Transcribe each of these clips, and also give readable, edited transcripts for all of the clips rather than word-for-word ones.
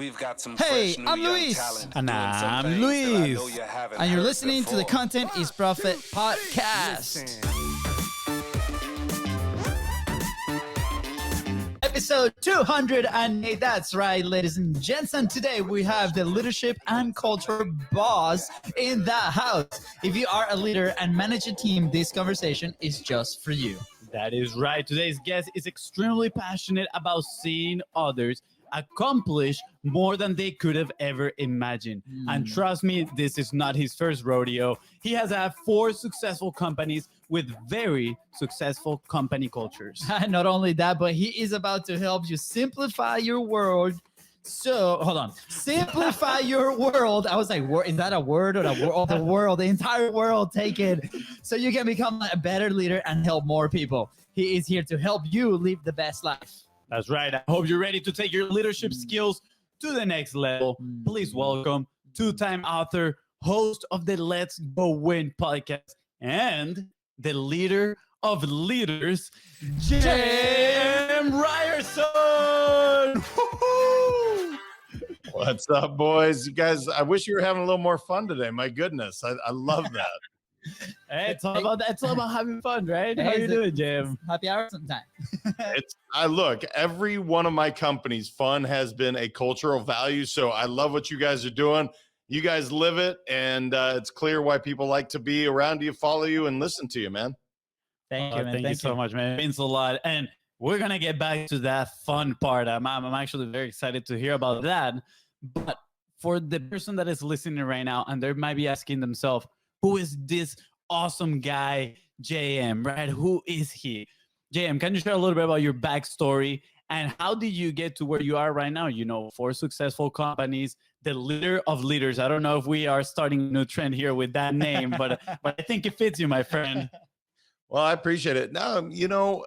We've got some Hey, fresh new I'm young Luis. talent And doing some I'm things that I Luis. know you haven't And you're heard listening to the before. Content is Profit podcast. Episode 208. That's right, ladies and gents. And today we have the leadership and culture boss in the house. If you are a leader and manage a team, this conversation is just for you. That is right. Today's guest is extremely passionate about seeing others accomplish more than they could have ever imagined. And trust me, this is not his first rodeo. He has had 4 successful companies with very successful company cultures. Not only that, but he is about to help you simplify your world. So, hold on. Simplify your world. I was like, is that a word or the world? The entire world, take it. So you can become a better leader and help more people. He is here to help you live the best life. That's right. I hope you're ready to take your leadership skills to the next level. Please welcome 2-time author, host of the Let's Go Win podcast, and the leader of leaders, Ryerson. What's up, boys? You guys, I wish you were having a little more fun today. My goodness, I love that. Hey, it's all about having fun, right? How you doing, Jim? Happy hour sometime. I look, every one of my companies, fun has been a cultural value. So I love what you guys are doing. You guys live it, and it's clear why people like to be around you, follow you, and listen to you, man. Thank you, man. Thank you so much, man. It means a lot. And we're going to get back to that fun part. I'm actually very excited to hear about that. But for the person that is listening right now, and they might be asking themselves, who is this awesome guy, JM, right? Who is he? JM, can you share a little bit about your backstory and how did you get to where you are right now? 4 successful companies, the leader of leaders. I don't know if we are starting a new trend here with that name, but I think it fits you, my friend. Well, I appreciate it. No,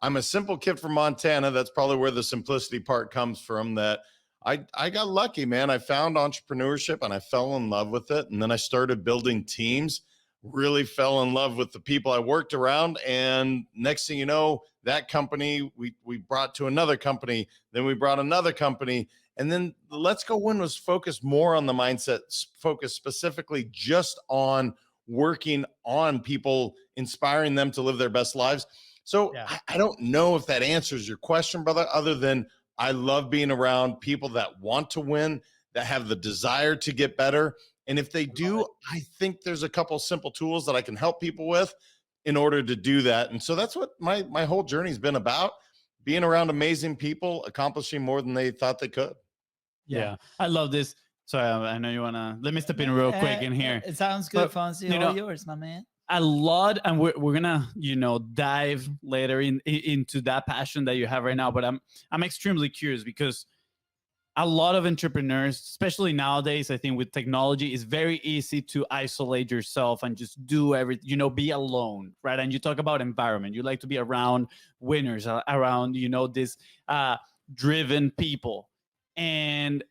I'm a simple kid from Montana. That's probably where the simplicity part comes from, that I got lucky, man. I found entrepreneurship and I fell in love with it. And then I started building teams, really fell in love with the people I worked around. And next thing you know, that company we brought to another company, then we brought another company. And then Let's Go Win was focused more on the mindset, focused specifically just on working on people, inspiring them to live their best lives. So yeah. I don't know if that answers your question, brother, other than I love being around people that want to win, that have the desire to get better. And if they do, I think there's a couple simple tools that I can help people with in order to do that. And so that's what my whole journey has been about, being around amazing people, accomplishing more than they thought they could. Yeah. I love this. Sorry, I know you want to, let me step in real quick in here. It sounds good, Fonzie. All yours, my man. A lot, and we're gonna dive later into that passion that you have right now. But I'm extremely curious because a lot of entrepreneurs, especially nowadays, I think with technology, it's very easy to isolate yourself and just do everything. Be alone, right? And you talk about environment. You like to be around winners, around this driven people, and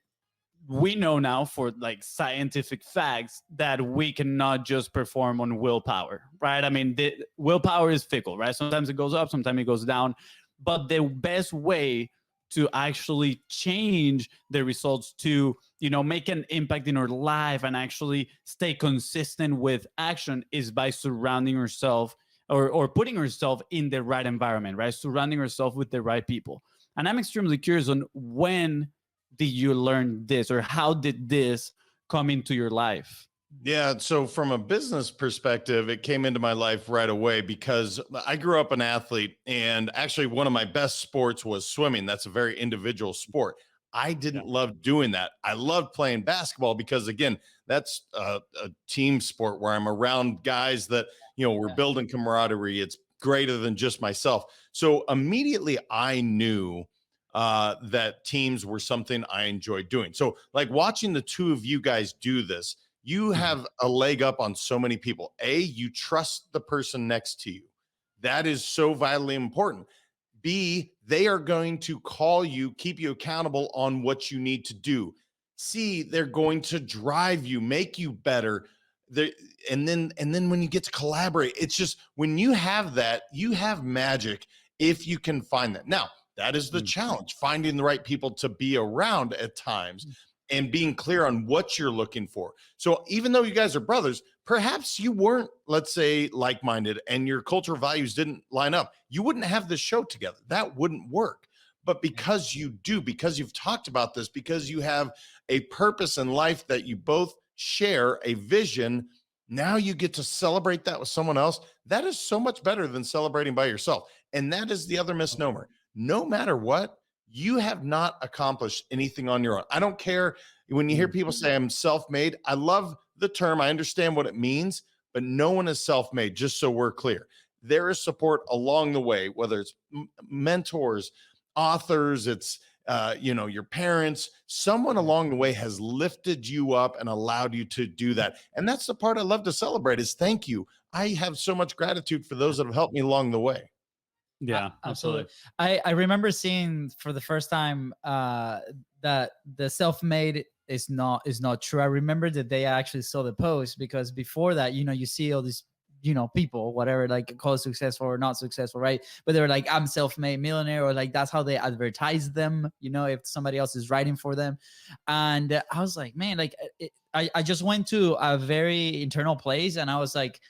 we know now for scientific facts that we cannot just perform on willpower, right? I mean, the willpower is fickle, right? Sometimes it goes up, sometimes it goes down. But the best way to actually change the results to, make an impact in our life and actually stay consistent with action is by surrounding yourself or putting yourself in the right environment, right? Surrounding yourself with the right people. And I'm extremely curious on when did you learn this, or how did this come into your life? Yeah. So from a business perspective, it came into my life right away because I grew up an athlete, and actually one of my best sports was swimming. That's a very individual sport. I didn't love doing that. I loved playing basketball because, again, that's a team sport where I'm around guys that, we're building camaraderie. It's greater than just myself. So immediately I knew that teams were something I enjoyed doing. So like watching the two of you guys do this, you have a leg up on so many people. A, you trust the person next to you. That is so vitally important. B, they are going to call you, keep you accountable on what you need to do. C, they're going to drive you, make you better. And then when you get to collaborate, it's just when you have that, you have magic if you can find that. Now, That is the challenge, finding the right people to be around at times and being clear on what you're looking for. So even though you guys are brothers, perhaps you weren't, let's say, like-minded and your cultural values didn't line up. You wouldn't have this show together. That wouldn't work. But because you do, because you've talked about this, because you have a purpose in life that you both share, a vision, now you get to celebrate that with someone else. That is so much better than celebrating by yourself. And that is the other misnomer. No matter what, you have not accomplished anything on your own. I don't care when you hear people say I'm self-made. I love the term. I understand what it means, but no one is self-made, just so we're clear. There is support along the way, whether it's mentors, authors, it's your parents, someone along the way has lifted you up and allowed you to do that. And that's the part I love to celebrate is thank you. I have so much gratitude for those that have helped me along the way. Yeah, absolutely. I remember seeing for the first time that the self-made is not true. I remember the day I actually saw the post, because before that, you see all these people, whatever, like call it successful or not successful, right? But they were like, I'm self-made millionaire, or like that's how they advertise them, if somebody else is writing for them. And I was like, man, like I just went to a very internal place, and I was like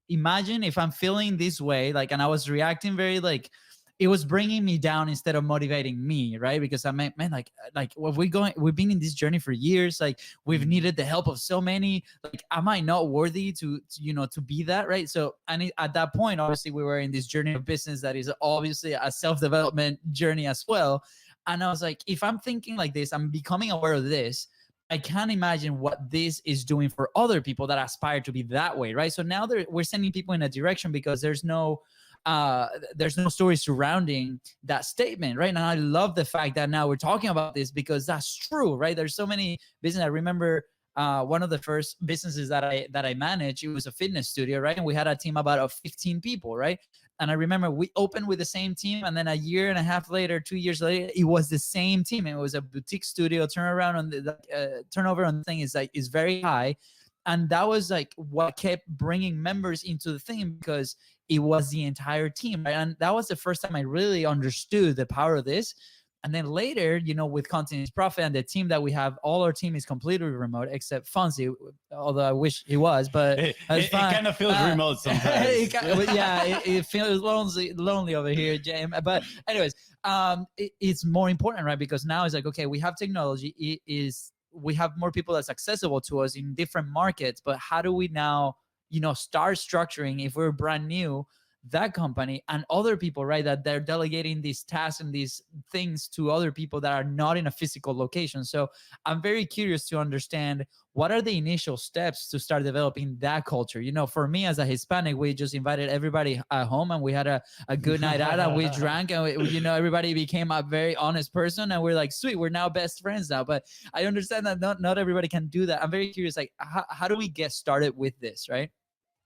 imagine if I'm feeling this way, like, and I was reacting very like it was bringing me down instead of motivating me, right? Because I meant, man, like we've been in this journey for years. Like we've needed the help of so many. Like, am I not worthy to be that, right? So, and at that point, obviously, we were in this journey of business that is obviously a self-development journey as well. And I was like, if I'm thinking like this, I'm becoming aware of this, I can't imagine what this is doing for other people that aspire to be that way, right? So now we're sending people in a direction because there's no story surrounding that statement, right? And I love the fact that now we're talking about this because that's true, right? There's so many business. I remember one of the first businesses that I managed, it was a fitness studio, right? And we had a team about 15 people, right? And I remember we opened with the same team, and then a year and a half later, 2 years later, it was the same team. It was a boutique studio. Turnover on the thing is very high, and that was like what kept bringing members into the thing, because it was the entire team, right? And that was the first time I really understood the power of this. And then later, with Continuous Profit and the team that we have, all our team is completely remote except Fonzie, although I wish he was, but it kind of feels remote sometimes. it feels lonely over here, James. But anyways, it's more important, right? Because now it's like, okay, we have technology. We have more people that's accessible to us in different markets, but how do we now, start structuring, if we're brand new, that company and other people, right, that they're delegating these tasks and these things to other people that are not in a physical location. So I'm very curious to understand, what are the initial steps to start developing that culture? For me as a Hispanic, we just invited everybody at home, and we had a good night out, and we drank, and everybody became a very honest person, and we're like, sweet, we're now best friends now. But I understand that not everybody can do that. I'm very curious, like how do we get started with this, right?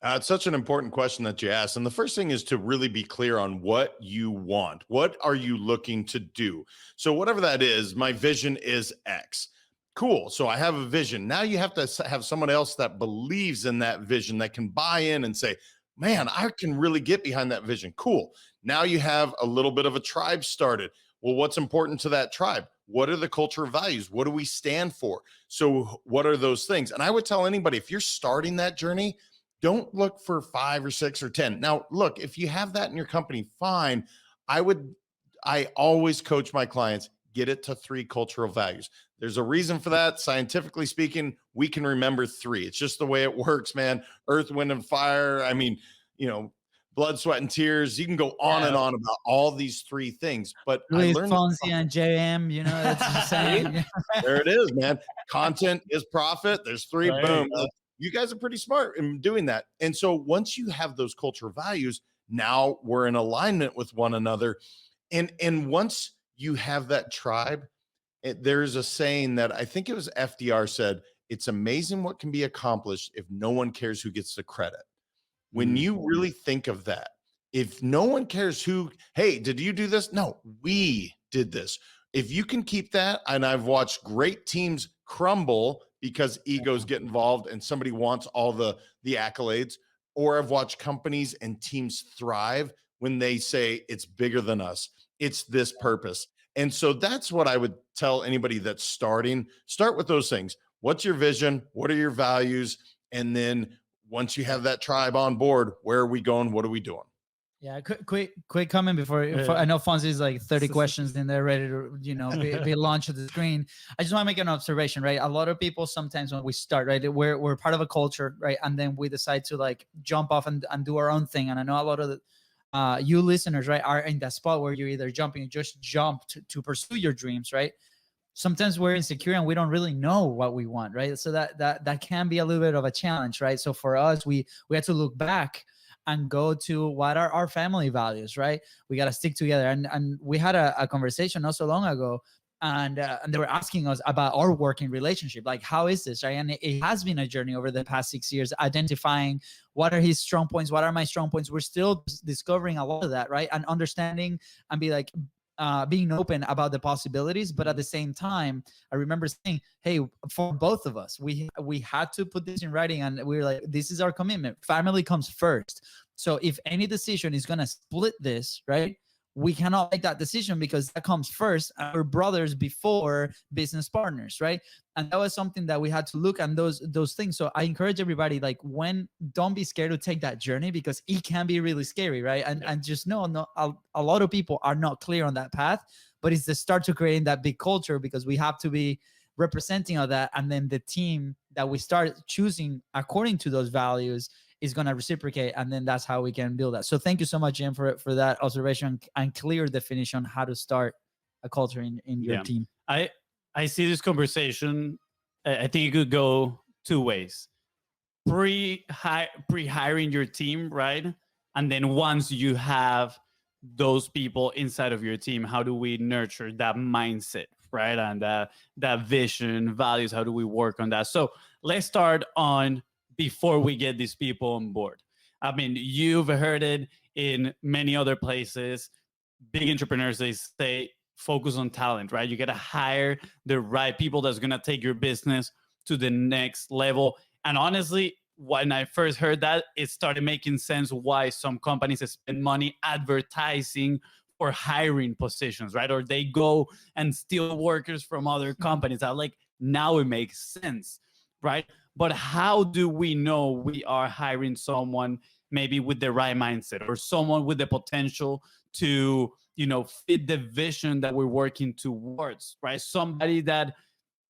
It's such an important question that you asked. And the first thing is to really be clear on what you want. What are you looking to do? So whatever that is, my vision is X. Cool. So I have a vision. Now you have to have someone else that believes in that vision, that can buy in and say, man, I can really get behind that vision. Cool. Now you have a little bit of a tribe started. Well, what's important to that tribe? What are the cultural values? What do we stand for? So what are those things? And I would tell anybody, if you're starting that journey, don't look for 5 or 6 or 10. Now, look, if you have that in your company, fine. I always coach my clients, get it to 3 cultural values. There's a reason for that. Scientifically speaking, we can remember 3. It's just the way it works, man. Earth, wind, and fire. I mean, blood, sweat, and tears. You can go on and on about all these 3 things. But Luis I learned Fonsi and JM, it's the same. there it is, man. Content is profit. There's 3. Right. Boom. You guys are pretty smart in doing that. And so once you have those cultural values, now we're in alignment with one another. And once you have that tribe, there's a saying that I think it was FDR said, it's amazing what can be accomplished if no one cares who gets the credit. When you really think of that, if no one cares hey, did you do this? No, we did this. If you can keep that, and I've watched great teams crumble because egos get involved and somebody wants all the accolades, or I've watched companies and teams thrive when they say it's bigger than us. it's this purpose. And so that's what I would tell anybody that's starting. Start with those things. What's your vision? What are your values? And then once you have that tribe on board, where are we going? What are we doing? Yeah, quick comment before I know Fonzie is like 30 questions in there ready to, be launched to the screen. I just want to make an observation, right? A lot of people sometimes when we start, right, we're part of a culture, right? And then we decide to like jump off and do our own thing. And I know a lot of the you listeners, right, are in that spot where you're either jumping, just jump to pursue your dreams, right? Sometimes we're insecure and we don't really know what we want, right? So that can be a little bit of a challenge, right? So for us, we had to look back and go to what are our family values, right? We got to stick together. And we had a conversation not so long ago, and they were asking us about our working relationship, like how is this, right? And it has been a journey over the past 6 years, identifying what are his strong points, what are my strong points. We're still discovering a lot of that, right? And understanding and be like, being open about the possibilities, but at the same time, I remember saying, "Hey, for both of us, we had to put this in writing, and we were like, this is our commitment. Family comes first. So if any decision is gonna split this, right, we cannot make that decision because that comes first. Our brothers before business partners, right? And that was something that we had to look at those things. So I encourage everybody, like, don't be scared to take that journey because it can be really scary, right? And just know, a lot of people are not clear on that path, but it's the start to creating that big culture because we have to be representing of that, and then the team that we start choosing according to those values is going to reciprocate, and then that's how we can build that. So thank you so much, Jim, for that observation and clear definition on how to start a culture in your team. I see this conversation, I think it could go two ways. Pre-hiring your team, right? And then once you have those people inside of your team, how do we nurture that mindset, right? And that vision, values, how do we work on that? So let's start on before we get these people on board. I mean, you've heard it in many other places. Big entrepreneurs, they say, focus on talent, right? You got to hire the right people that's going to take your business to the next level. And honestly, when I first heard that, it started making sense why some companies spend money advertising for hiring positions, right? Or they go and steal workers from other companies. I like, now it makes sense, right? But how do we know we are hiring someone maybe with the right mindset or someone with the potential to, fit the vision that we're working towards, right? Somebody that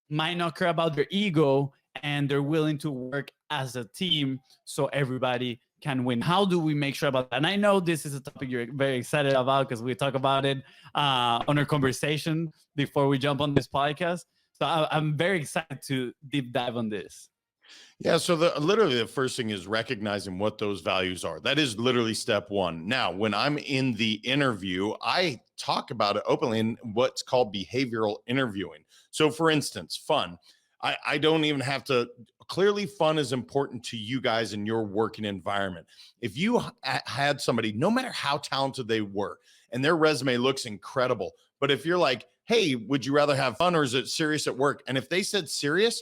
might not care about their ego and they're willing to work as a team so everybody can win. How do we make sure about that? And I know this is a topic you're very excited about because we talk about it on our conversation before we jump on this podcast. So I'm very excited to deep dive on this. Yeah, so literally the first thing is recognizing what those values are. That is literally step one. Now, when I'm in the interview, I talk about it openly in what's called behavioral interviewing. So for instance, fun. I don't even have to, clearly fun is important to you guys in your working environment. If you had somebody, no matter how talented they were, and their resume looks incredible, but if you're like, hey, would you rather have fun or is it serious at work? And if they said serious,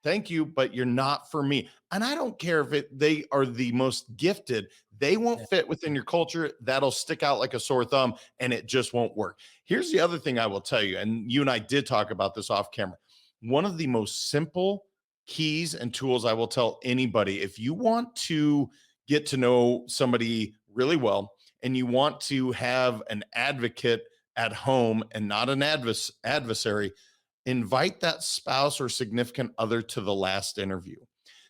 thank you, but you're not for me. And I don't care if they are the most gifted, they won't fit within your culture. That'll stick out like a sore thumb and it just won't work. Here's the other thing I will tell you, and you and I did talk about this off camera. One of the most simple keys and tools I will tell anybody, if you want to get to know somebody really well and you want to have an advocate at home and not an adversary, invite that spouse or significant other to the last interview.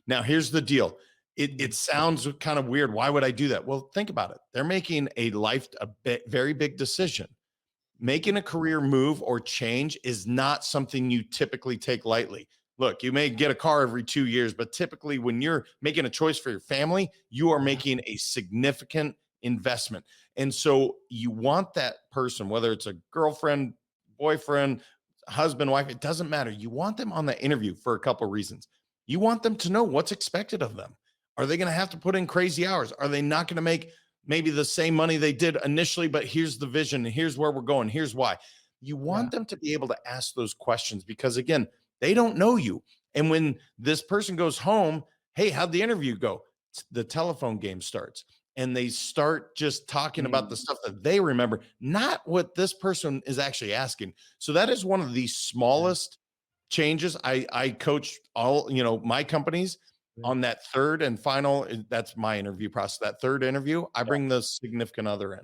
Now, here's the deal. It sounds kind of weird. Why would I do that? Well, think about it. They're making a very big decision. Making a career move or change is not something you typically take lightly. Look, you may get a car every 2 years, but typically when you're making a choice for your family, you are making a significant investment. And so you want that person, whether it's a girlfriend, boyfriend, husband, wife, it doesn't matter. You want them on the interview for a couple of reasons. You want them to know what's expected of them. Are they going to have to put in crazy hours? Are they not going to make maybe the same money they did initially, but here's the vision, here's where we're going, here's why. You want them to be able to ask those questions because, again, they don't know you. And when this person goes home, hey, how'd the interview go? The telephone game starts. and they start just talking about the stuff that they remember, not what this person is actually asking. So that is one of the smallest changes. I coach all, my companies on that third and final. That's my interview process. That third interview, I bring the significant other in.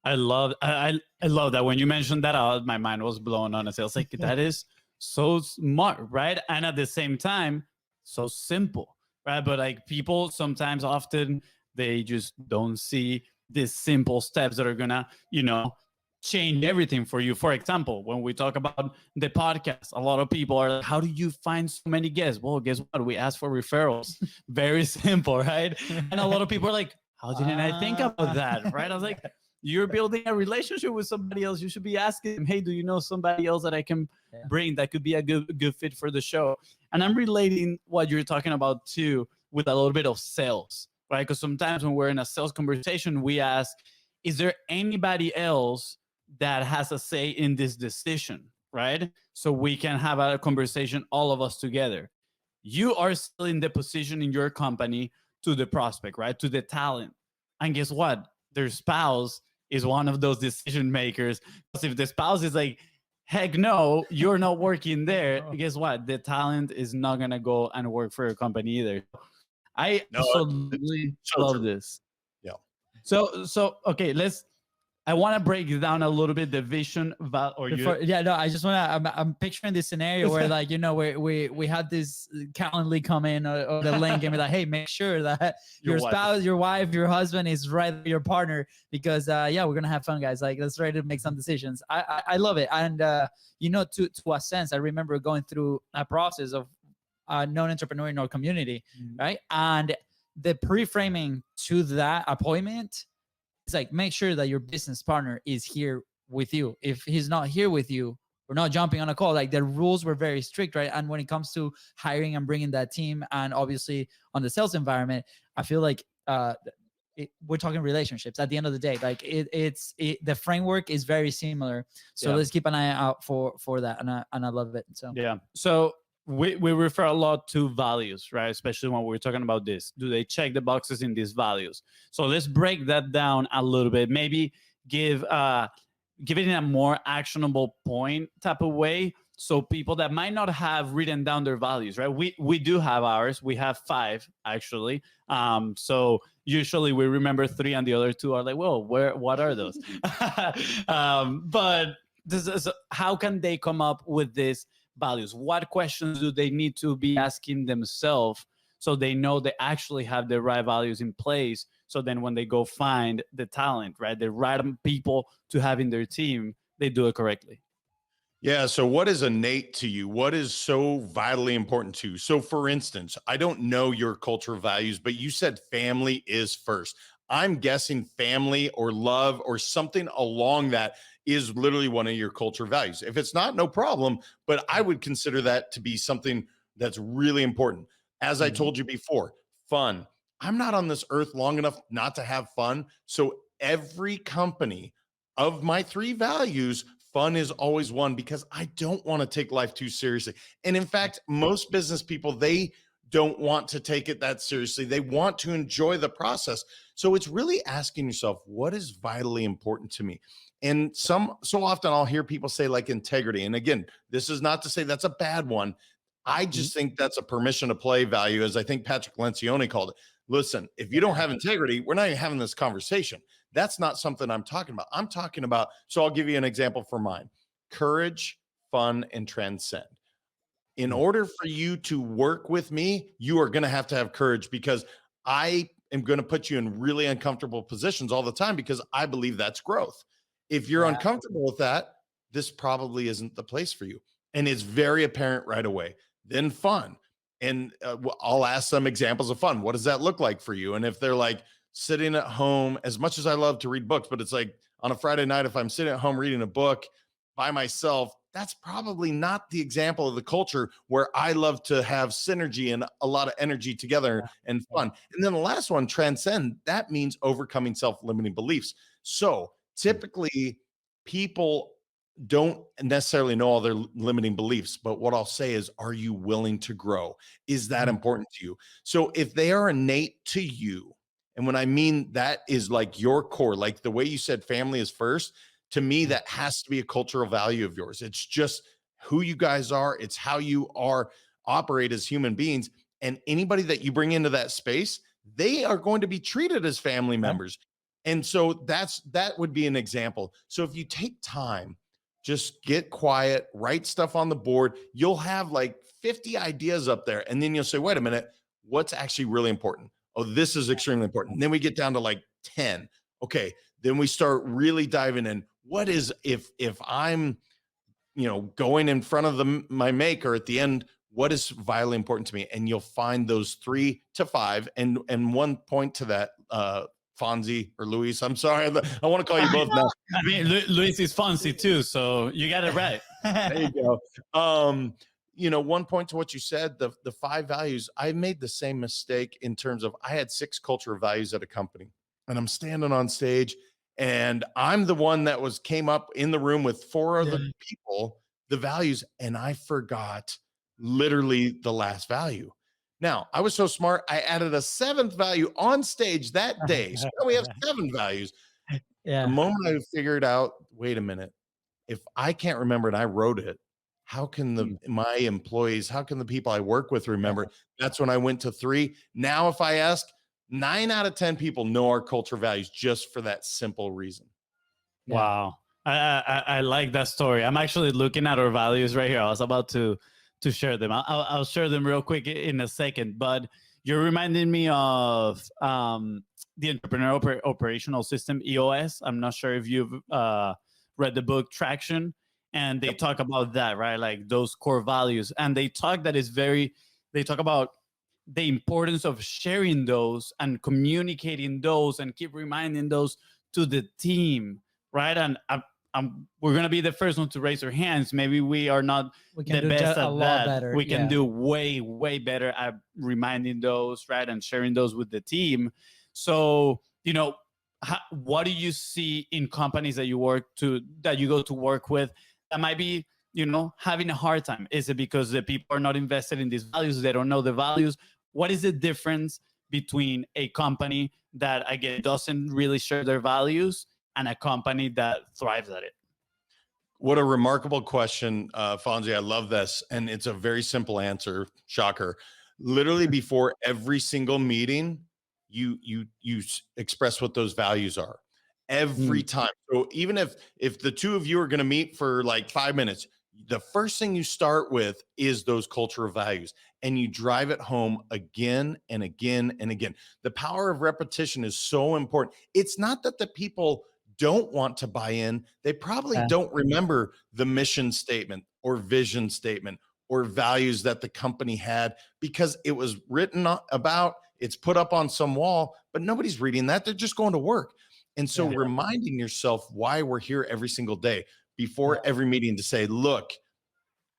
I love that. When you mentioned that, my mind was blown, honestly. I was like, that is so smart, right? And at the same time, so simple, right? But like people sometimes often they just don't see these simple steps that are gonna, change everything for you. For example, when we talk about the podcast, a lot of people are like, how do you find so many guests? Well, guess what? We ask for referrals. Very simple, right? And a lot of people are like, how didn't I think about that? Right? I was like, you're building a relationship with somebody else. You should be asking them, hey, do you know somebody else that I can bring that could be a good fit for the show? And I'm relating what you're talking about too with a little bit of sales, right? Because sometimes when we're in a sales conversation, we ask, is there anybody else that has a say in this decision, right? So we can have a conversation, all of us together. You are still in the position in your company to the prospect, right? To the talent. And guess what? Their spouse is one of those decision makers. Because if the spouse is like, heck no, you're not working there, guess what? The talent is not going to go and work for your company either. I absolutely love this. Yeah. So okay, I want to break down a little bit the vision I just want to. I'm picturing this scenario where, like, we had this Calendly come in or the link and be like, hey, make sure that your spouse, your wife, your husband is right, your partner, because we're gonna have fun, guys. Like, let's try to make some decisions. I love it, and to a sense, I remember going through a process of known entrepreneur in our community, right, and the pre-framing to that appointment. It's like, make sure that your business partner is here with you. If he's not here with you, we're not jumping on a call. Like, the rules were very strict, right? And when it comes to hiring and bringing that team, and obviously on the sales environment, I feel like we're talking relationships at the end of the day. Like, the framework is very similar. So let's keep an eye out for that. And I love it. So So we refer a lot to values, right? Especially when we're talking about this. Do they check the boxes in these values? So let's break that down a little bit. Maybe give it in a more actionable point type of way. So people that might not have written down their values, right? We do have ours. We have 5 actually. So usually we remember 3 and the other 2 are like, well, what are those? But how can they come up with this values? What questions do they need to be asking themselves so they know they actually have the right values in place? So then when they go find the talent, right, the right people to have in their team, they do it correctly. Yeah. So what is innate to you? What is so vitally important to you? So for instance, I don't know your cultural values, but you said family is first. I'm guessing family or love or something along that is literally one of your culture values. If it's not, no problem, but I would consider that to be something that's really important. As I told you before, fun. I'm not on this earth long enough not to have fun. So every company of my 3 values, fun is always one, because I don't want to take life too seriously. And in fact, most business people, they don't want to take it that seriously. They want to enjoy the process. So it's really asking yourself, what is vitally important to me? And so often I'll hear people say, like, integrity. And again, this is not to say that's a bad one. I just think that's a permission to play value, as I think Patrick Lencioni called it. Listen, if you don't have integrity, we're not even having this conversation. That's not something I'm talking about. I'm talking about, so I'll give you an example for mine: courage, fun, and transcend. In order for you to work with me, you are going to have courage, because I am going to put you in really uncomfortable positions all the time, because I believe that's growth. If you're uncomfortable with that, this probably isn't the place for you. And it's very apparent right away. Then fun. And I'll ask some examples of fun. What does that look like for you? And if they're like sitting at home, as much as I love to read books, but it's like on a Friday night, if I'm sitting at home reading a book by myself, that's probably not the example of the culture where I love to have synergy and a lot of energy together and fun. And then the last one, transcend, that means overcoming self-limiting beliefs. So typically people don't necessarily know all their limiting beliefs, but what I'll say is, are you willing to grow? Is that important to you? So if they are innate to you And when I mean that is like your core, like the way you said family is first, to me, that has to be a cultural value of yours. It's just who you guys are. It's how you are operate as human beings. And anybody that you bring into that space, they are going to be treated as family members. And so that would be an example. So if you take time, just get quiet, write stuff on the board, you'll have like 50 ideas up there. And then you'll say, wait a minute, what's actually really important? Oh, this is extremely important. And then we get down to like 10. Okay. Then we start really diving in. What is, if I'm, going in front of my maker at the end, what is vitally important to me? And you'll find those 3 to 5. And one point to that, Fonzie or Luis, I'm sorry, I want to call you both now. I mean, Luis is Fonzie too, so you got it right. There you go. One point to what you said, the 5 values, I made the same mistake in terms of I had 6 cultural values at a company, and I'm standing on stage, and I'm the one that came up in the room with 4 other people, the values, and I forgot literally the last value. Now, I was so smart, I added a 7th value on stage that day. So now we have 7 values. The moment I figured out, wait a minute, if I can't remember it, I wrote it, how can my employees, how can the people I work with remember? That's when I went to 3. Now, if I ask, 9 out of 10 people know our culture values just for that simple reason. Wow. I like that story. I'm actually looking at our values right here. I was about to share them. I'll share them real quick in a second, but you're reminding me of the Entrepreneur Operational System, EOS. I'm not sure if you've read the book Traction, and they talk about that, right? Like those core values. And they talk about the importance of sharing those and communicating those and keep reminding those to the team, right? And we're going to be the first one to raise our hands. Maybe we are not the best at that. We can do way, way better at reminding those, right? And sharing those with the team. So, what do you see in companies that you go to work with that might be, having a hard time? Is it because the people are not invested in these values? They don't know the values? What is the difference between a company that, again, doesn't really share their values and a company that thrives at it? What a remarkable question, Fonzie. I love this. And it's a very simple answer. Shocker. Literally before every single meeting, you express what those values are every time. So even if the 2 of you are going to meet for like 5 minutes, the first thing you start with is those cultural values, and you drive it home again and again and again. The power of repetition is so important. It's not that the people don't want to buy in. They probably don't remember the mission statement or vision statement or values that the company had because it was written about, it's put up on some wall, but nobody's reading that. They're just going to work. And so reminding yourself why we're here every single day before every meeting to say, look,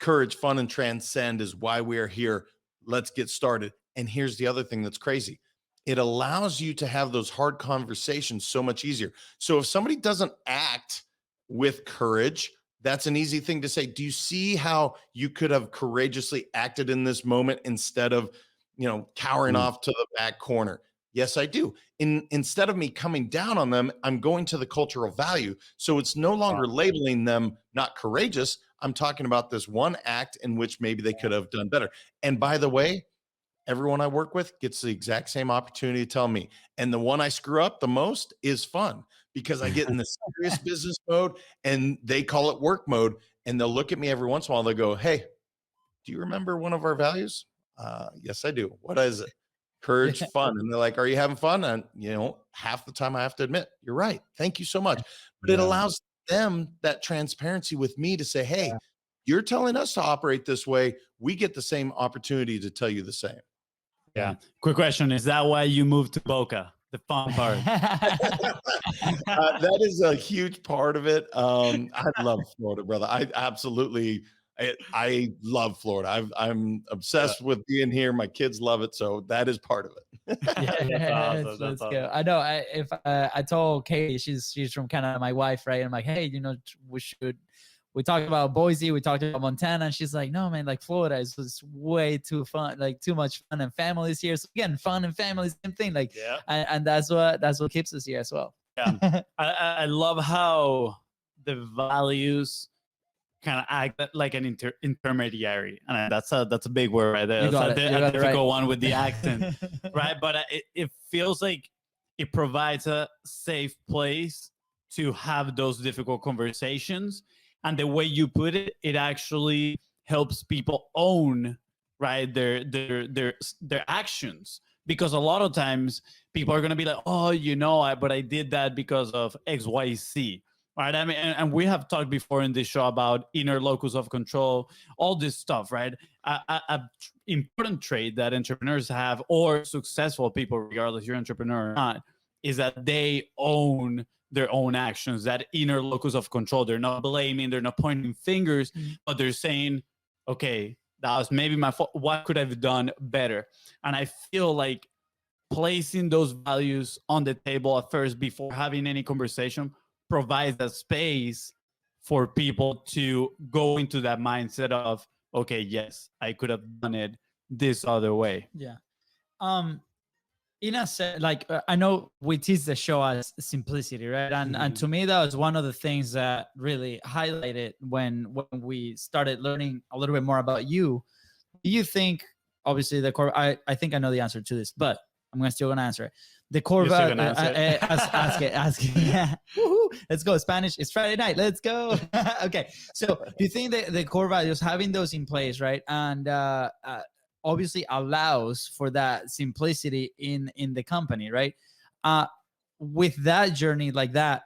courage, fun, and transcend is why we are here. Let's get started. And here's the other thing that's crazy. It allows you to have those hard conversations so much easier. So if somebody doesn't act with courage, that's an easy thing to say. Do you see how you could have courageously acted in this moment instead of, cowering off to the back corner? Yes, I do. Instead of me coming down on them, I'm going to the cultural value. So it's no longer labeling them not courageous. I'm talking about this one act in which maybe they could have done better. And by the way, everyone I work with gets the exact same opportunity to tell me. And the one I screw up the most is fun because I get in the serious business mode and they call it work mode. And they'll look at me every once in a while. They'll go, hey, do you remember one of our values? Yes, I do. What is it? Courage, fun. And they're like, are you having fun? And, half the time I have to admit, you're right. Thank you so much. But it allows them that transparency with me to say, hey, you're telling us to operate this way. We get the same opportunity to tell you the same. Yeah. Quick question. Is that why you moved to Boca? The fun part. That is a huge part of it. I love Florida, brother. I love Florida. I'm obsessed with being here. My kids love it. So that is part of it. That's awesome. I know. I told Katie, she's from Canada, my wife, right? I'm like, hey, we we talked about Boise, we talked about Montana, and she's like, no, man, like Florida is just way too fun, like too much fun, and families here. So again, fun and family, same thing. Like, Yeah. and that's what keeps us here as well. Yeah. I love how the values kind of act like an intermediary, and that's a big word right there. You got That's it. a You got it difficult right. one with the accent, right? But it feels like it provides a safe place to have those difficult conversations, and the way you put it, it actually helps people own, right, their actions, because a lot of times people are going to be like, oh, but I did that because of XYZ, right? I mean, and we have talked before in this show about inner locus of control, all this stuff, right? A important trait that entrepreneurs have, or successful people, regardless you're an entrepreneur or not, is that they own their own actions, that inner locus of control. They're not blaming, they're not pointing fingers, but they're saying, okay, that was maybe my fault. What could I have done better? And I feel like placing those values on the table at first before having any conversation provides a space for people to go into that mindset of, okay, yes, I could have done it this other way. Yeah. In a sense, like I know we tease the show as simplicity, right? And to me, that was one of the things that really highlighted when we started learning a little bit more about you. Do you think, obviously, the core? I think I know the answer to this, but I'm still gonna answer it. The core value. Ask it. Yeah. Woohoo. Let's go. Spanish. It's Friday night. Let's go. Okay. So, do you think that the core values, having those in place, right, and obviously allows for that simplicity in the company, right? With that journey like that,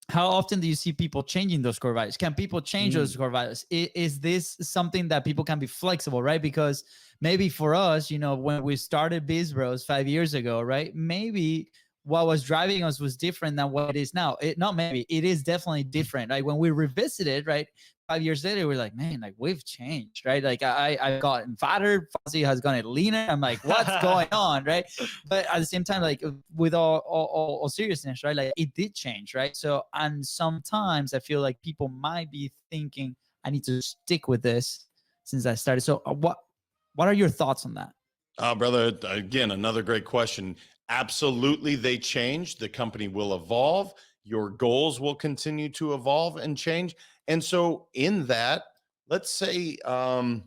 how often do you see people changing those core values? Can people change those core values? Is this something that people can be flexible, right? Because maybe for us, when we started Biz Bros 5 years ago, right? Maybe what was driving us was different than what it is now. It is definitely different. Like when we revisited, right? 5 years later, we're like, man, like we've changed, right? Like I've gotten fatter, Fuzzy has gotten leaner. I'm like, what's going on, right? But at the same time, like with all seriousness, right? Like it did change, right? So, and sometimes I feel like people might be thinking, I need to stick with this since I started. So, what are your thoughts on that? Brother, again, another great question. Absolutely, they change. The company will evolve. Your goals will continue to evolve and change. And so in that, let's say, I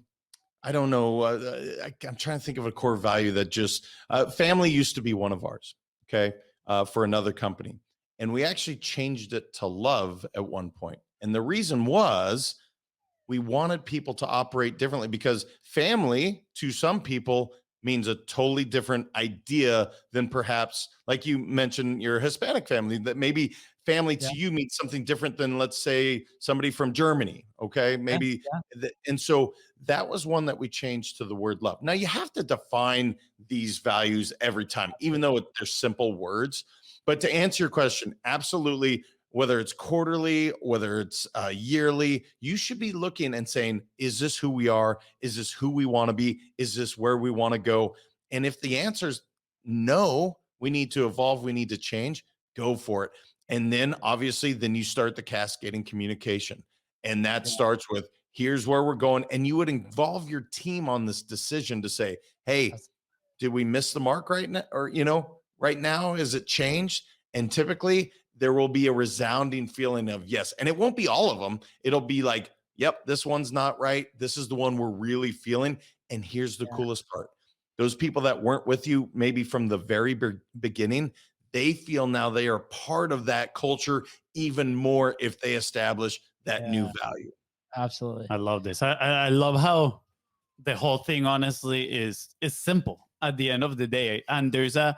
don't know, I'm trying to think of a core value that just, family used to be one of ours, okay, for another company. And we actually changed it to love at one point. And the reason was we wanted people to operate differently, because family to some people means a totally different idea than perhaps, like you mentioned, your Hispanic family, that maybe family to you means something different than, let's say, somebody from Germany. Okay. Maybe. And so that was one that we changed to the word love. Now you have to define these values every time, even though they're simple words. But to answer your question, absolutely. Whether it's quarterly, whether it's yearly, you should be looking and saying, is this who we are? Is this who we want to be? Is this where we want to go? And if the answer is no, we need to evolve, we need to change, go for it. And then obviously, then you start the cascading communication. And that starts with, here's where we're going. And you would involve your team on this decision to say, hey, did we miss the mark right now? Or, right now, is it changed? And typically, there will be a resounding feeling of yes. And it won't be all of them. It'll be like, yep, this one's not right. This is the one we're really feeling. And here's the coolest part. Those people that weren't with you, maybe from the very beginning, they feel now they are part of that culture even more if they establish that new value. Absolutely. I love this. I love how the whole thing, honestly, is simple at the end of the day. And there's a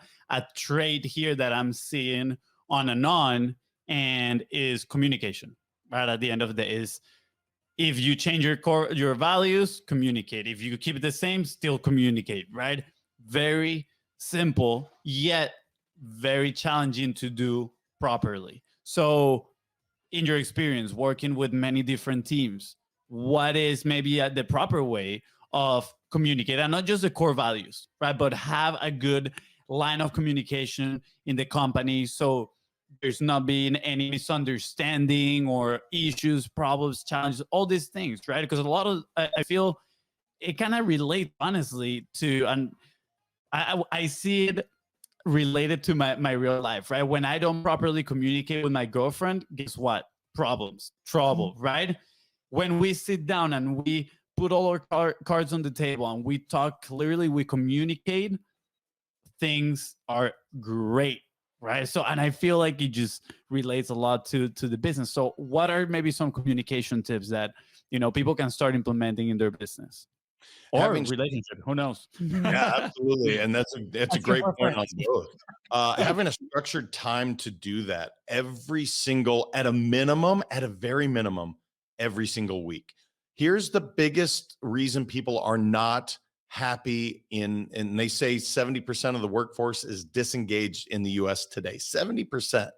trait here that I'm seeing on and is communication, right? At the end of the day, is if you change your values, communicate. If you keep it the same, still communicate, right? Very simple, yet very challenging to do properly. So in your experience working with many different teams, what is maybe the proper way of communicate, and not just the core values, right? But have a good line of communication in the company, so there's not been any misunderstanding or issues, problems, challenges, all these things, right? Because a lot of, I feel it kind of relates honestly to, and I see it related to my real life, right? When I don't properly communicate with my girlfriend, guess what? Problems, trouble, right? When we sit down and we put all our cards on the table and we talk clearly, we communicate, things are great, right? So, and I feel like it just relates a lot to the business. So what are maybe some communication tips that, you know, people can start implementing in their business or Having relationship? Who knows? Yeah, absolutely. And that's a great point on both. Having a structured time to do that every single, at a minimum, at a very minimum, every single week. Here's the biggest reason people are not happy and they say 70% of the workforce is disengaged in the US today, 70%.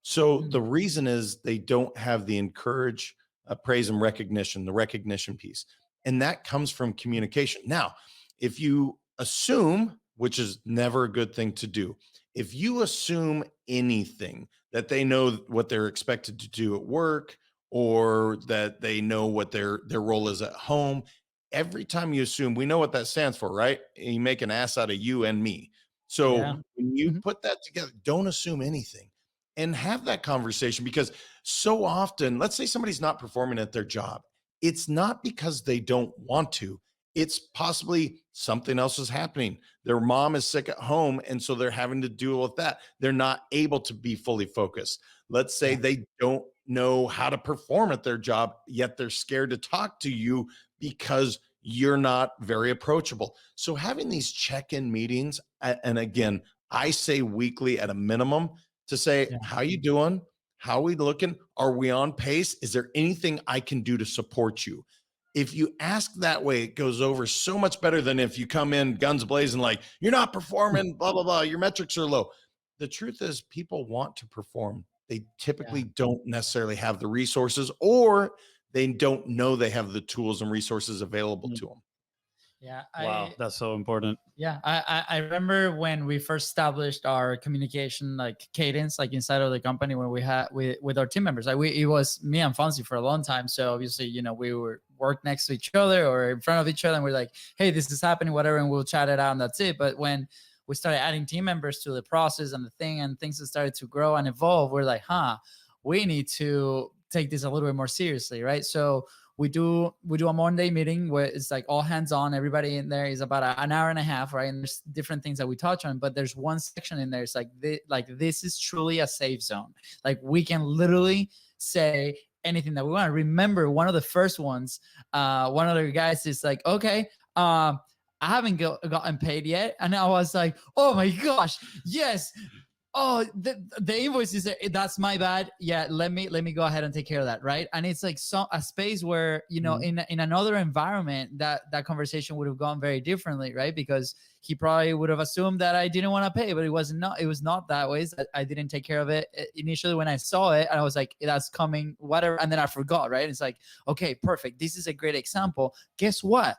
So the reason is they don't have the encourage, praise, and recognition, the recognition piece. And that comes from communication. Now, if you assume, which is never a good thing to do, if you assume anything that they know what they're expected to do at work or that they know what their role is at home, every time you assume, we know what that stands for, right? You make an ass out of you and me. So Yeah. when you put that together, don't assume anything and have that conversation, because so often, let's say somebody's not performing at their job. It's not because they don't want to. It's possibly something else is happening. Their mom is sick at home, and so they're having to deal with that. They're not able to be fully focused. Let's say they don't know how to perform at their job, yet they're scared to talk to you because you're not very approachable. So having these check-in meetings, and again, I say weekly at a minimum, to say, how you doing? How are we looking? Are we on pace? Is there anything I can do to support you? If you ask that way, it goes over so much better than if you come in guns blazing, like, you're not performing, blah, blah, blah, your metrics are low. The truth is, people want to perform. They typically don't necessarily have the resources, or they don't know they have the tools and resources available to them. Yeah. Wow, that's so important. Yeah, I remember when we first established our communication like cadence, like inside of the company, when we had with our team members. Like it was me and Fonzie for a long time. So obviously, you know, we were work next to each other or in front of each other, and we're like, hey, this is happening, whatever, and we'll chat it out, and that's it. But when we started adding team members to the process and the thing, and things that started to grow and evolve, we're like, we need to take this a little bit more seriously, right? So we do a Monday meeting where it's like all hands on. Everybody in there is about an hour and a half, right? And there's different things that we touch on, but there's one section in there. It's like this is truly a safe zone. Like we can literally say anything that we want. Remember, one of the first ones, one of the guys is like, okay, I haven't gotten paid yet, and I was like, oh my gosh, yes. Oh, the invoice is there. That's my bad. Yeah, let me go ahead and take care of that, right? And it's like a space where, you know, in another environment, that conversation would have gone very differently, right? Because he probably would have assumed that I didn't want to pay, but it was not that way. I didn't take care of it initially when I saw it, and I was like, that's coming, whatever, and then I forgot, right? It's like, okay, perfect. This is a great example. Guess what?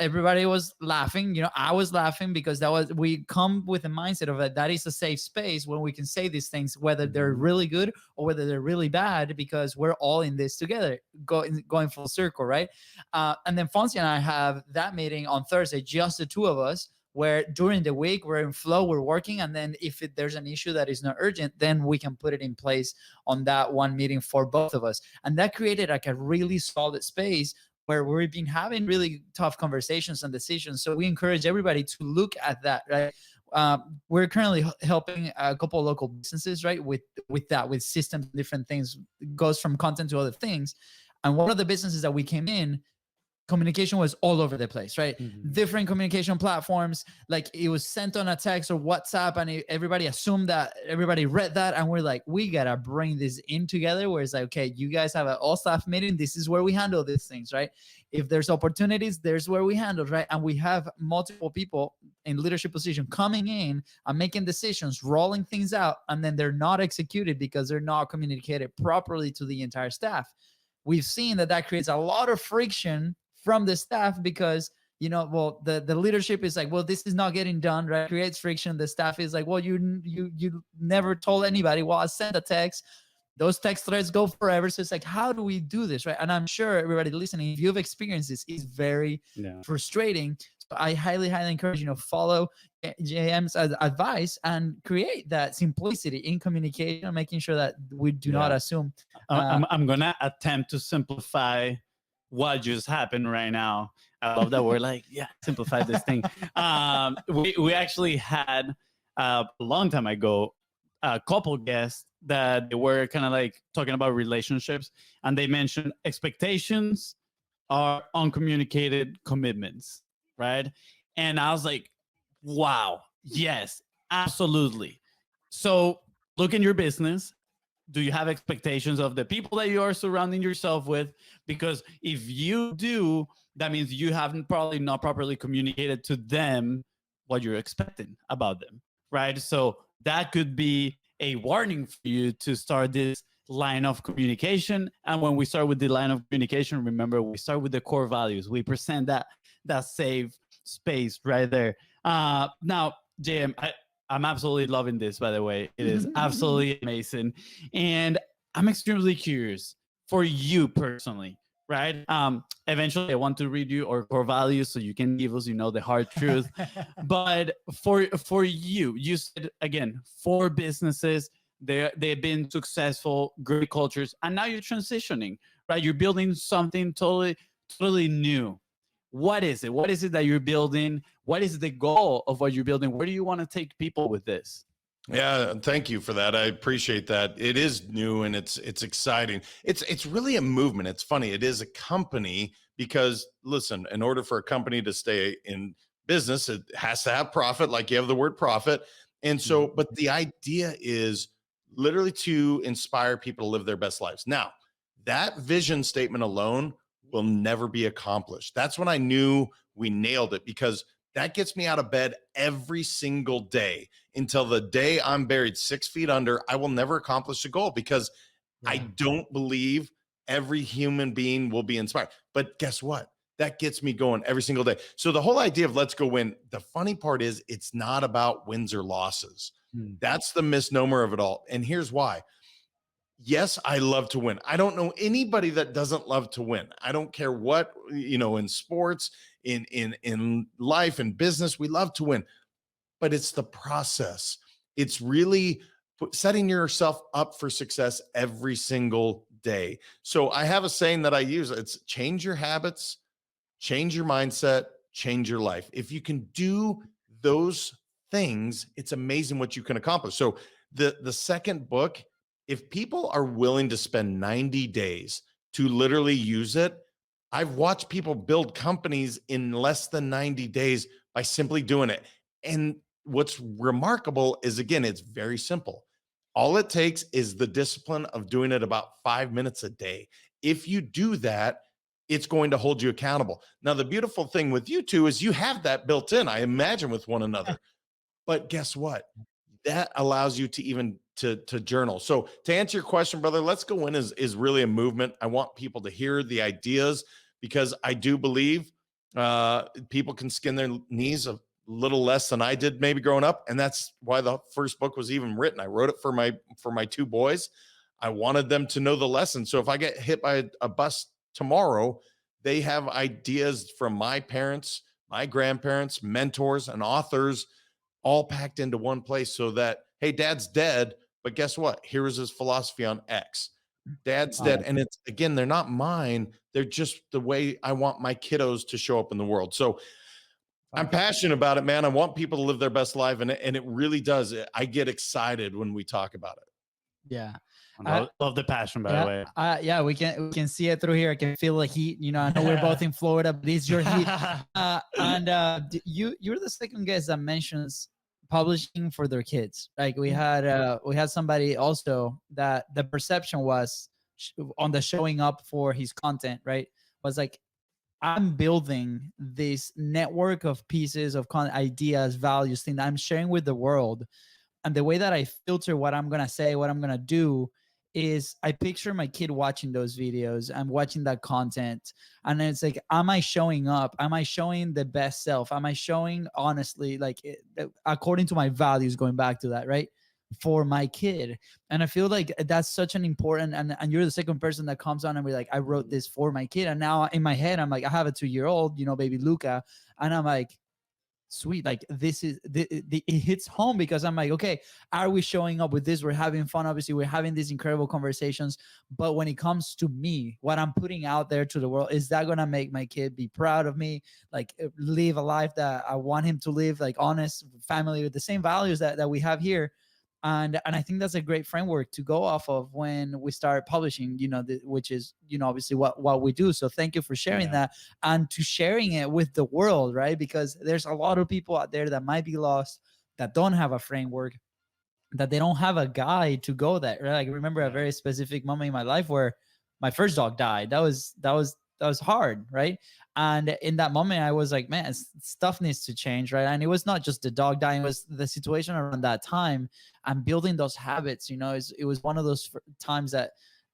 Everybody was laughing, you know, I was laughing, because we come with a mindset of that is a safe space when we can say these things, whether they're really good or whether they're really bad, because we're all in this together, going full circle, right? And then Fonzie and I have that meeting on Thursday, just the two of us, where during the week we're in flow, we're working, and then if there's an issue that is not urgent, then we can put it in place on that one meeting for both of us. And that created like a really solid space where we've been having really tough conversations and decisions. So we encourage everybody to look at that, right? We're currently helping a couple of local businesses, right? With systems, different things. It goes from content to other things. And one of the businesses that we came in, communication was all over the place, right? Different communication platforms, like it was sent on a text or WhatsApp, and everybody assumed that everybody read that, and we're like, we gotta bring this in together, where it's like, okay, you guys have an all staff meeting, this is where we handle these things, right? If there's opportunities, there's where we handle, right? And we have multiple people in leadership position coming in and making decisions, rolling things out, and then they're not executed because they're not communicated properly to the entire staff. We've seen that creates a lot of friction from the staff, because well, the leadership is like, well, this is not getting done, right? Creates friction. The staff is like, well, you never told anybody. Well, I sent a text. Those text threads go forever. So it's like, how do we do this, right? And I'm sure everybody listening, if you've experienced this, is very frustrating. So I highly, highly encourage, follow JM's advice and create that simplicity in communication, making sure that we do not assume. I'm going to attempt to simplify what just happened right now. I love that we're like, simplify this thing. We actually had a long time ago a couple guests that they were kind of like talking about relationships, and they mentioned expectations are uncommunicated commitments, right? And I was like, wow, yes, absolutely. So look in your business. Do you have expectations of the people that you are surrounding yourself with? Because if you do, that means you haven't probably not properly communicated to them what you're expecting about them, right? So that could be a warning for you to start this line of communication. And when we start with the line of communication, remember, we start with the core values. We present that safe space right there. Now, JM, I'm absolutely loving this, by the way. It is absolutely amazing. And I'm extremely curious for you personally, right? Eventually, I want to read you our core values so you can give us, the hard truth. But for you, you said, again, 4 businesses, they've been successful, great cultures, and now you're transitioning, right? You're building something totally new. What is it? What is it that you're building? What is the goal of what you're building? Where do you want to take people with this? Yeah, thank you for that. I appreciate that. It is new and it's exciting. It's really a movement. It's funny. It is a company because, listen, in order for a company to stay in business, it has to have profit, like you have the word profit. And so, but the idea is literally to inspire people to live their best lives. Now, that vision statement alone will never be accomplished. That's when I knew we nailed it, because that gets me out of bed every single day until the day I'm buried 6 feet under. I will never accomplish the goal because I don't believe every human being will be inspired. But guess what? That gets me going every single day. So the whole idea of let's go win, the funny part is it's not about wins or losses. That's the misnomer of it all. And here's why. Yes, I love to win. I don't know anybody that doesn't love to win. I don't care what, in sports, in life and business, we love to win. But it's the process. It's really setting yourself up for success every single day. So I have a saying that I use. It's change your habits, change your mindset, change your life. If you can do those things, it's amazing what you can accomplish. So the second book, if people are willing to spend 90 days to literally use it, I've watched people build companies in less than 90 days by simply doing it. And what's remarkable is, again, it's very simple. All it takes is the discipline of doing it about 5 minutes a day. If you do that, it's going to hold you accountable. Now, the beautiful thing with you two is you have that built in, I imagine, with one another. But guess what? That allows you to even to journal. So to answer your question, brother, Let's Go In is really a movement. I want people to hear the ideas because I do believe people can skin their knees a little less than I did maybe growing up. And that's why the first book was even written. I wrote it for my 2 boys. I wanted them to know the lesson. So if I get hit by a bus tomorrow, they have ideas from my parents, my grandparents, mentors, and authors all packed into one place so that, hey, dad's dead, but guess what? Here is his philosophy on X. Dad's dead. And it's, again, they're not mine. They're just the way I want my kiddos to show up in the world. So I'm passionate about it, man. I want people to live their best life. And it really does. I get excited when we talk about it. Yeah. I love the passion, by the way. Yeah, we can see it through here. I can feel the heat. I know we're both in Florida, but it's your heat. You're the second guest that mentions publishing for their kids. Like we had somebody also that the perception was on the showing up for his content, right? Was like, I'm building this network of pieces of content, ideas, values, things that I'm sharing with the world. And the way that I filter what I'm going to say, what I'm going to do is I picture my kid watching those videos. I'm watching that content. And then it's like, am I showing up? Am I showing the best self? Am I showing honestly, like according to my values, going back to that, right? For my kid. And I feel like that's such an important, and you're the second person that comes on and we're like, I wrote this for my kid. And now in my head, I'm like, I have a 2-year-old, baby Luca. And I'm like, sweet, like this is it hits home because I'm like, okay, are we showing up with this? We're having fun, obviously we're having these incredible conversations, but when it comes to me, what I'm putting out there to the world, is that gonna make my kid be proud of me, like live a life that I want him to live, like honest family with the same values that we have here? And I think that's a great framework to go off of when we start publishing, which is, obviously what we do. So thank you for sharing that, and to sharing it with the world, right? Because there's a lot of people out there that might be lost, that don't have a framework, that they don't have a guide to go there, right? Like, I remember a very specific moment in my life where my first dog died. That was hard, right? And in that moment, I was like, man, stuff needs to change, right? And it was not just the dog dying; it was the situation around that time. And building those habits, it was one of those times that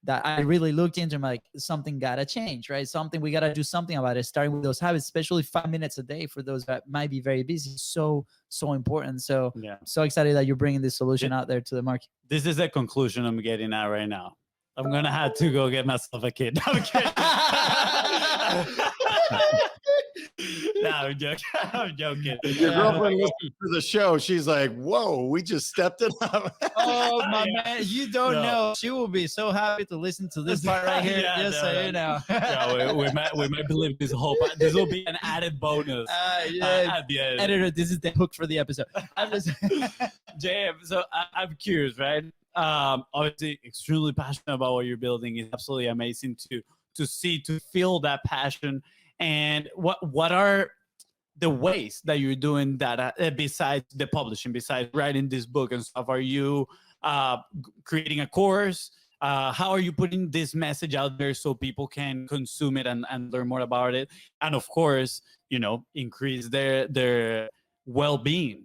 I really looked into. I'm like, something gotta change, right? We gotta do something about it. Starting with those habits, especially 5 minutes a day for those that might be very busy, so important. So I'm so excited that you're bringing this solution out there to the market. This is the conclusion I'm getting at right now. I'm gonna have to go get myself a kid. No, I'm kidding. No, I'm joking. I'm joking. Your girlfriend listens to the show. She's like, "Whoa, we just stepped it up." Oh my man, you don't know. She will be so happy to listen to this part right here. Just so you know. Yeah, we might believe this whole part. This will be an added bonus. At the end. Editor, this is the hook for the episode. JM, so I'm curious, right? Obviously, extremely passionate about what you're building. It's absolutely amazing to see, to feel that passion. And what are the ways that you're doing that besides the publishing, besides writing this book and stuff? Are you creating a course? How are you putting this message out there so people can consume it and learn more about it? And of course, increase their well-being.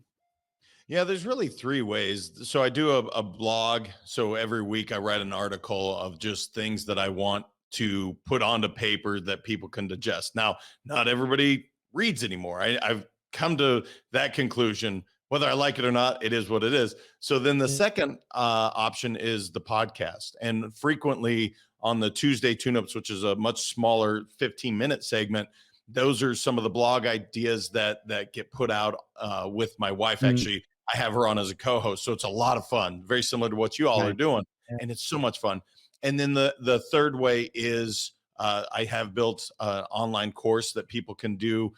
Yeah, there's really 3 ways. So I do a blog. So every week I write an article of just things that I want to put onto paper that people can digest. Now, not everybody reads anymore. I've come to that conclusion. Whether I like it or not, it is what it is. So then the second option is the podcast. And frequently on the Tuesday tune-ups, which is a much smaller 15-minute segment, those are some of the blog ideas that get put out with my wife. Actually, I have her on as a co-host. So it's a lot of fun, very similar to what you all are doing. And it's so much fun. And then the third way is I have built an online course that people can do.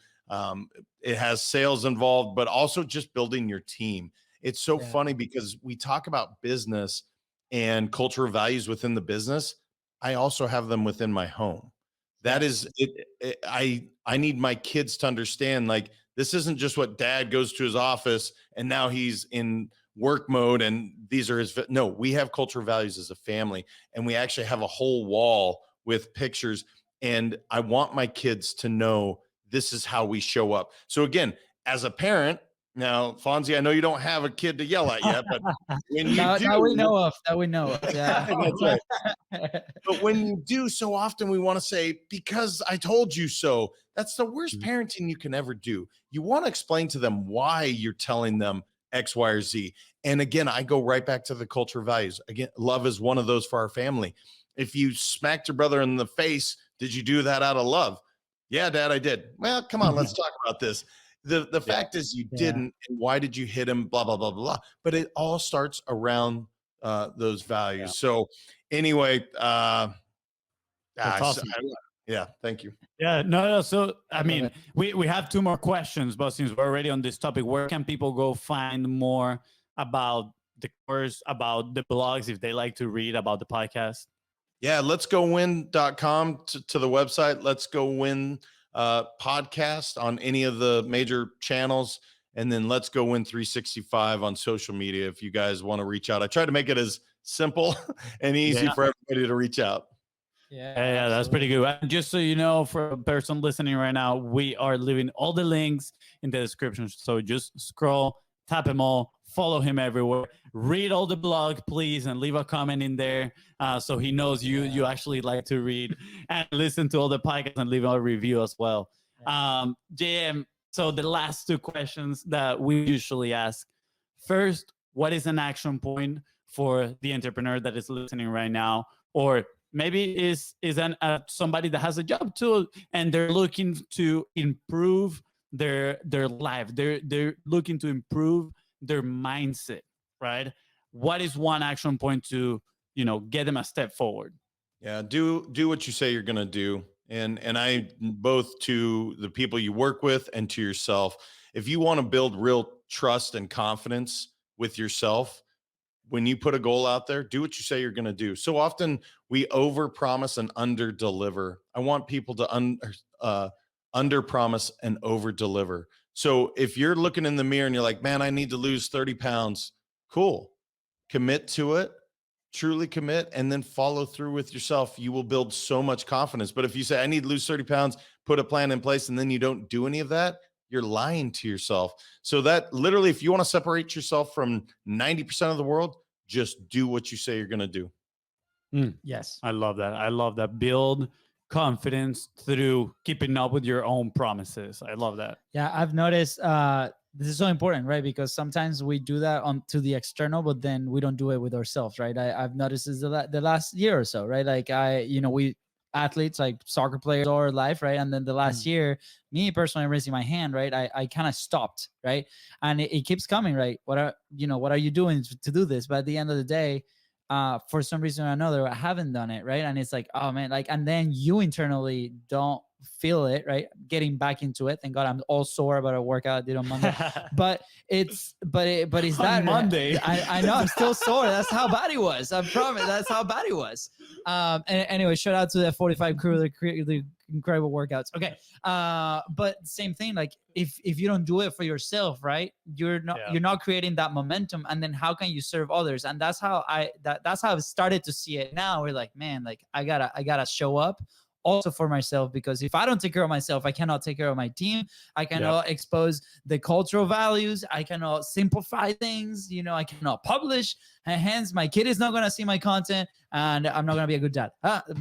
It has sales involved, but also just building your team. It's so funny because we talk about business and cultural values within the business. I also have them within my home. That is it. I need my kids to understand, like, this isn't just what dad goes to his office and now he's in work mode and these are his. No, we have cultural values as a family, and we actually have a whole wall with pictures. And I want my kids to know this is how we show up. So again, as a parent, now, Fonzie, I know you don't have a kid to yell at yet, but when you do, that we know of, yeah. That's right. But when you do, so often we want to say, because I told you so. That's the worst parenting you can ever do. You want to explain to them why you're telling them X, Y, or Z. And again, I go right back to the culture values. Again, love is one of those for our family. If you smacked your brother in the face, did you do that out of love? Yeah, Dad, I did. Well, come on, let's talk about this. The fact is you didn't, and why did you hit him? Blah, blah, blah, blah. But it all starts around those values. Yeah. So anyway, that's awesome. Yeah, thank you. Yeah, no. So I mean, we have 2 more questions, but since we're already on this topic, where can people go find more about the course, about the blogs, if they like to read about the podcast? Yeah, letsgowin.com to the website. Let's Go Win podcast on any of the major channels, and then Let's Go Win 365 on social media if you guys want to reach out. I try to make it as simple and easy for everybody to reach out. Yeah, that's pretty good. And just so you know, for a person listening right now, we are leaving all the links in the description. So just scroll tap him all, follow him everywhere, read all the blog, please, and leave a comment in there so he knows you actually like to read, and listen to all the podcasts and leave a review as well. JM, so the last two questions that we usually ask. First, what is an action point for the entrepreneur that is listening right now, or maybe is somebody that has a job too and they're looking to improve their life, they're looking to improve their mindset, right? What is one action point to get them a step forward? Yeah, do what you say you're going to do. And I, both to the people you work with and to yourself, if you want to build real trust and confidence with yourself, when you put a goal out there, do what you say you're going to do. So often we over promise and under deliver. I want people to under promise and over deliver. So if you're looking in the mirror and you're like, man, I need to lose 30 pounds, cool. Commit to it, truly commit, and then follow through with yourself. You will build so much confidence. But if you say, I need to lose 30 pounds, put a plan in place, and then you don't do any of that, you're lying to yourself. So that literally, if you want to separate yourself from 90% of the world, just do what you say you're going to do. Yes. I love that. I love that. Build confidence through keeping up with your own promises. I love that. Yeah, I've noticed this is so important, right? Because sometimes we do that to the external, but then we don't do it with ourselves, right? I've noticed this the last year or so, right? Like we athletes, like soccer players or life, right? And then the last year, me personally, I'm raising my hand, right? I kind of stopped, right? And it keeps coming, right? What are you doing to do this? But at the end of the day, for some reason or another, I haven't done it, right? And it's like, oh man, like, and then you internally don't feel it, right? Getting back into it. Thank God I'm all sore about a workout I did on Monday. but it's that Monday. I know I'm still sore. That's how bad it was. I promise. That's how bad it was. And anyway, shout out to that 45 crew, the incredible workouts. Okay. But same thing, like if you don't do it for yourself, right? You're not creating that momentum, and then how can you serve others? And that's how that's how I've started to see it now. We're like, man, like I gotta show up also for myself, because if I don't take care of myself, I cannot take care of my team. I cannot expose the cultural values. I cannot simplify things. I cannot publish. And hence, my kid is not going to see my content, and I'm not going to be a good dad.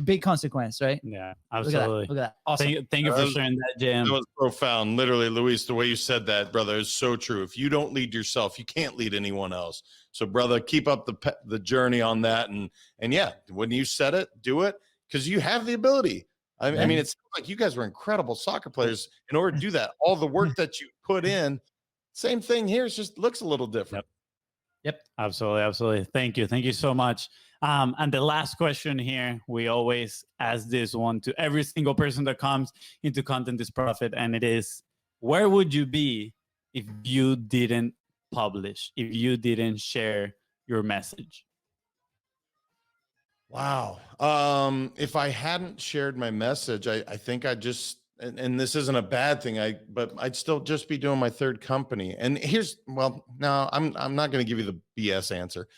Big consequence, right? Yeah, absolutely. Look at that. Awesome. Thank you for sharing that, Jim. That was profound. Literally, Luis, the way you said that, brother, is so true. If you don't lead yourself, you can't lead anyone else. So, brother, keep up the journey on that. And yeah, when you said it, do it, because you have the ability. I mean, it sounds like you guys were incredible soccer players. In order to do that, all the work that you put in, same thing here. It just looks a little different. Yep. Absolutely. Thank you so much. And the last question here, we always ask this one to every single person that comes into Content is Profit, and it is, where would you be if you didn't publish, if you didn't share your message? Wow. If I hadn't shared my message, I think I just, and this isn't a bad thing, but I'd still just be doing my third company. And no, I'm not going to give you the BS answer.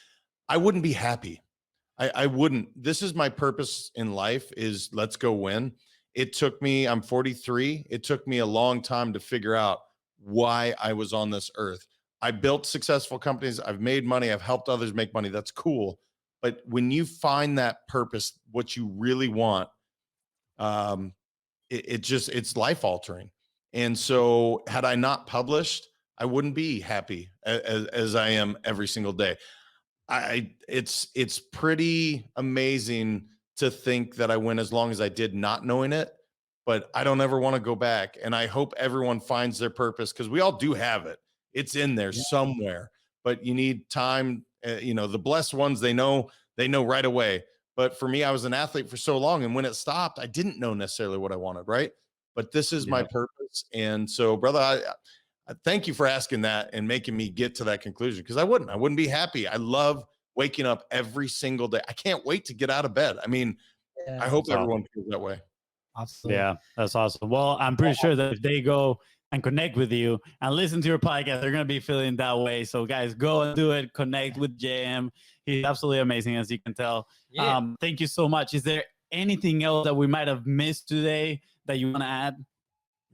I wouldn't be happy. I wouldn't. This is my purpose in life, is let's go win. It took me, I'm 43. It took me a long time to figure out why I was on this earth. I built successful companies. I've made money. I've helped others make money. That's cool. But when you find that purpose, what you really want, it's life altering. And so had I not published, I wouldn't be happy as I am every single day. It's pretty amazing to think that I went as long as I did not knowing it, but I don't ever want to go back. And I hope everyone finds their purpose, because we all do have it. It's in there somewhere, but you need time. The blessed ones, they know right away. But for me, I was an athlete for so long, and when it stopped, I didn't know necessarily what I wanted, right? But this is my purpose. And so, brother, I thank you for asking that and making me get to that conclusion, because I wouldn't be happy. I love waking up every single day. I can't wait to get out of bed. I mean, I hope everyone feels that way. Absolutely. Yeah, that's awesome. Well, I'm pretty sure that if they go and connect with you and listen to your podcast, they're going to be feeling that way. So guys, go and do it. Connect with JM. He's absolutely amazing, as you can tell. Yeah. Thank you so much. Is there anything else that we might have missed today that you want to add?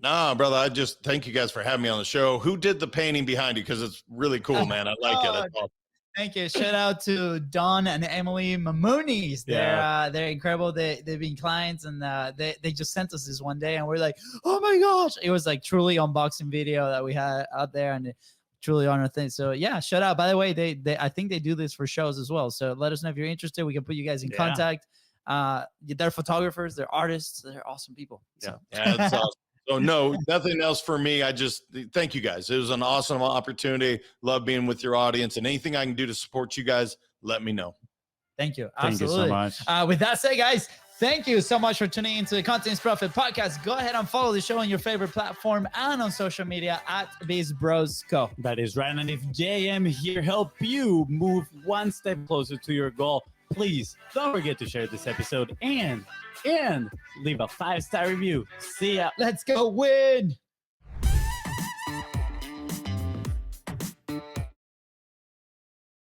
Nah, brother, I just thank you guys for having me on the show. Who did the painting behind you? Because it's really cool, man. I like it. It's awesome. Thank you. Shout out to Don and Emily Mamoonies. They're incredible. They've been clients, and they just sent us this one day, and we're like, oh my gosh! It was like truly unboxing video that we had out there, and truly honor thing. So yeah, shout out. By the way, they I think they do this for shows as well. So let us know if you're interested. We can put you guys in contact. They're photographers. They're artists. They're awesome people. So. Yeah, that's awesome. So no, nothing else for me. I just thank you guys. It was an awesome opportunity. Love being with your audience, and anything I can do to support you guys, let me know. Thank you. Thank you so much. With that said, guys, thank you so much for tuning into the Content is Profit podcast. Go ahead and follow the show on your favorite platform and on social media at BizBrosCo. That is right. And if JM here help you move one step closer to your goal, please don't forget to share this episode and leave a 5-star review. See ya. Let's go win.